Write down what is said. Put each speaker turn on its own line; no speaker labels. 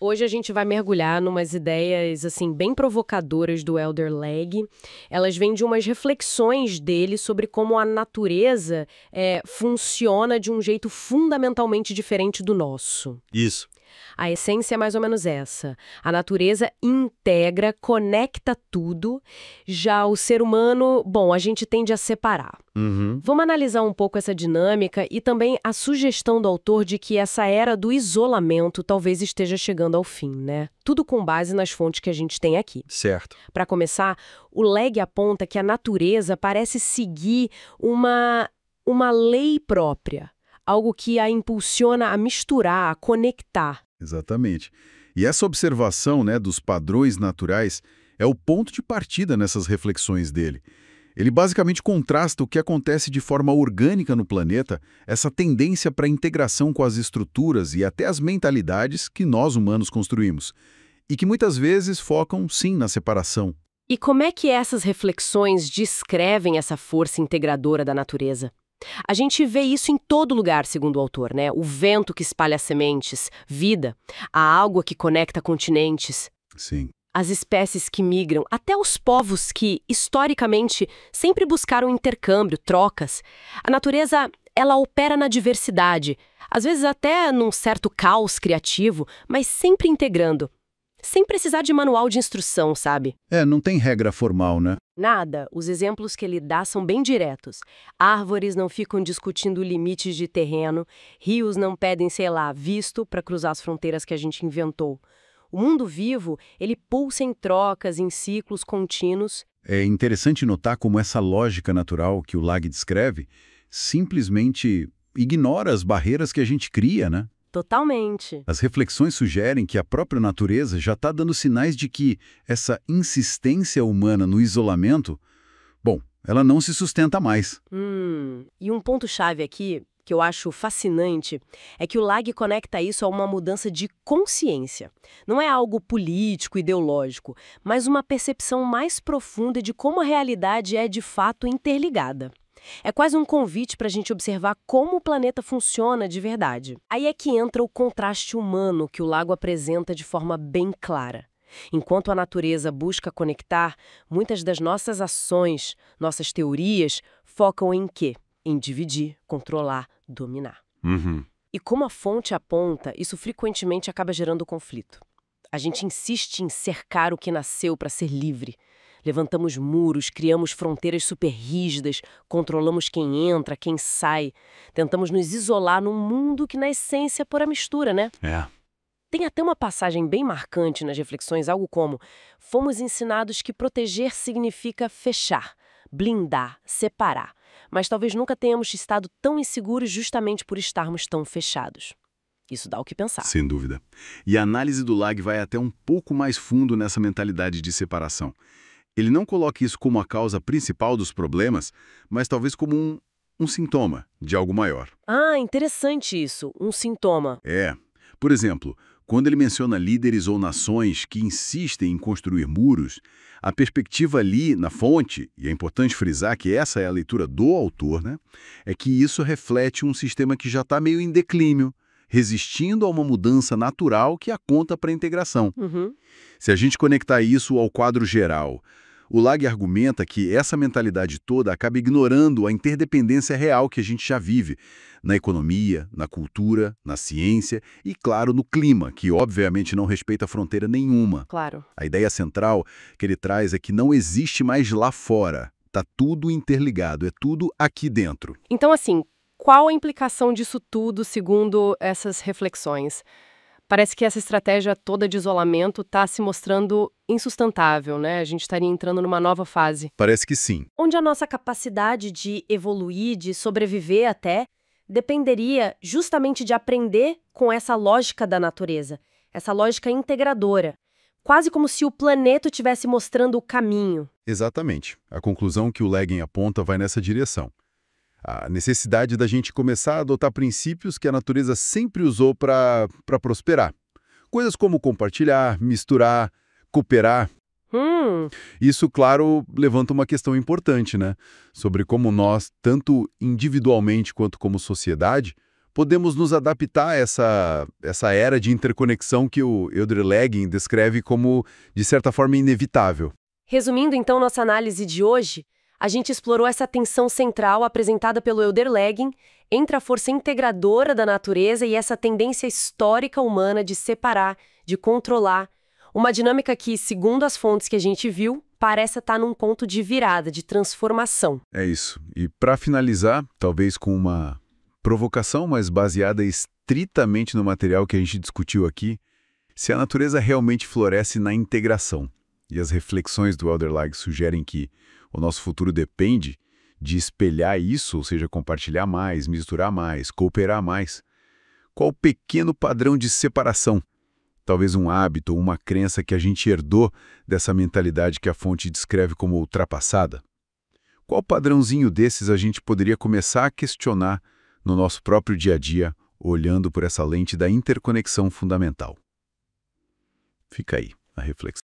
Hoje a gente vai mergulhar numas ideias, assim, bem provocadoras do Elder Leg. Elas vêm de umas reflexões dele sobre como a natureza funciona de um jeito fundamentalmente diferente do nosso.
Isso.
A essência é mais ou menos essa. A natureza integra, conecta tudo. Já o ser humano, bom, a gente tende a separar. Vamos analisar um pouco essa dinâmica e também a sugestão do autor de que essa era do isolamento talvez esteja chegando ao fim, né? Tudo com base nas fontes que a gente tem aqui.
Certo.
Para começar, o Leg aponta que a natureza parece seguir uma lei própria. Algo que a impulsiona a misturar, a conectar.
Exatamente. E essa observação, né, dos padrões naturais é o ponto de partida nessas reflexões dele. Ele basicamente contrasta o que acontece de forma orgânica no planeta, essa tendência para a integração com as estruturas e até as mentalidades que nós humanos construímos, e que muitas vezes focam, sim, na separação.
E como é que essas reflexões descrevem essa força integradora da natureza? A gente vê isso em todo lugar, segundo o autor, né? O vento que espalha sementes, vida, a água que conecta continentes,
Sim.
as espécies que migram, até os povos que, historicamente, sempre buscaram intercâmbio, trocas. A natureza, ela opera na diversidade, às vezes até num certo caos criativo, mas sempre integrando. Sem precisar de manual de instrução, sabe?
Não tem regra formal, né?
Nada. Os exemplos que ele dá são bem diretos. Árvores não ficam discutindo limites de terreno, rios não pedem, sei lá, visto para cruzar as fronteiras que a gente inventou. O mundo vivo, ele pulsa em trocas, em ciclos contínuos.
É interessante notar como essa lógica natural que o Lag descreve simplesmente ignora as barreiras que a gente cria, né?
Totalmente.
As reflexões sugerem que a própria natureza já está dando sinais de que essa insistência humana no isolamento, bom, ela não se sustenta mais.
E um ponto-chave aqui, que eu acho fascinante, é que o Lag conecta isso a uma mudança de consciência. Não é algo político, ideológico, mas uma percepção mais profunda de como a realidade é de fato interligada. É quase um convite para a gente observar como o planeta funciona de verdade. Aí é que entra o contraste humano que o lago apresenta de forma bem clara. Enquanto a natureza busca conectar, muitas das nossas ações, nossas teorias, focam em quê? Em dividir, controlar, dominar. E como a fonte aponta, isso frequentemente acaba gerando conflito. A gente insiste em cercar o que nasceu para ser livre. Levantamos muros, criamos fronteiras super rígidas, controlamos quem entra, quem sai. Tentamos nos isolar num mundo que, na essência, é pura mistura, né? Tem até uma passagem bem marcante nas reflexões, algo como: fomos ensinados que proteger significa fechar, blindar, separar. Mas talvez nunca tenhamos estado tão inseguros justamente por estarmos tão fechados. Isso dá o que pensar.
Sem dúvida. E a análise do Lag vai até um pouco mais fundo nessa mentalidade de separação. Ele não coloca isso como a causa principal dos problemas, mas talvez como um sintoma de algo maior.
Interessante isso, um sintoma.
Por exemplo, quando ele menciona líderes ou nações que insistem em construir muros, a perspectiva ali na fonte, e é importante frisar que essa é a leitura do autor, né, é que isso reflete um sistema que já está meio em declínio, resistindo a uma mudança natural que aponta para a integração. Se a gente conectar isso ao quadro geral, o Lag argumenta que essa mentalidade toda acaba ignorando a interdependência real que a gente já vive na economia, na cultura, na ciência e, claro, no clima, que obviamente não respeita fronteira nenhuma.
Claro.
A ideia central que ele traz é que não existe mais lá fora. Tá tudo interligado, é tudo aqui dentro.
Então, assim, qual a implicação disso tudo, segundo essas reflexões? Parece que essa estratégia toda de isolamento está se mostrando insustentável, né? A gente estaria entrando numa nova fase.
Parece que sim.
Onde a nossa capacidade de evoluir, de sobreviver até, dependeria justamente de aprender com essa lógica da natureza, essa lógica integradora. Quase como se o planeta estivesse mostrando o caminho.
Exatamente. A conclusão que o Leggin aponta vai nessa direção. A necessidade da gente começar a adotar princípios que a natureza sempre usou para prosperar. Coisas como compartilhar, misturar, cooperar. Isso, claro, levanta uma questão importante, né? Sobre como nós, tanto individualmente quanto como sociedade, podemos nos adaptar a essa era de interconexão que o Elder-Lagging descreve como, de certa forma, inevitável.
Resumindo, então, nossa análise de hoje, a gente explorou essa tensão central apresentada pelo Elder-Lagging entre a força integradora da natureza e essa tendência histórica humana de separar, de controlar, uma dinâmica que, segundo as fontes que a gente viu, parece estar num ponto de virada, de transformação.
É isso. E para finalizar, talvez com uma provocação, mas baseada estritamente no material que a gente discutiu aqui, se a natureza realmente floresce na integração, e as reflexões do Elder-Lagging sugerem que o nosso futuro depende de espelhar isso, ou seja, compartilhar mais, misturar mais, cooperar mais, qual pequeno padrão de separação, talvez um hábito ou uma crença que a gente herdou dessa mentalidade que a fonte descreve como ultrapassada? Qual padrãozinho desses a gente poderia começar a questionar no nosso próprio dia a dia, olhando por essa lente da interconexão fundamental? Fica aí a reflexão.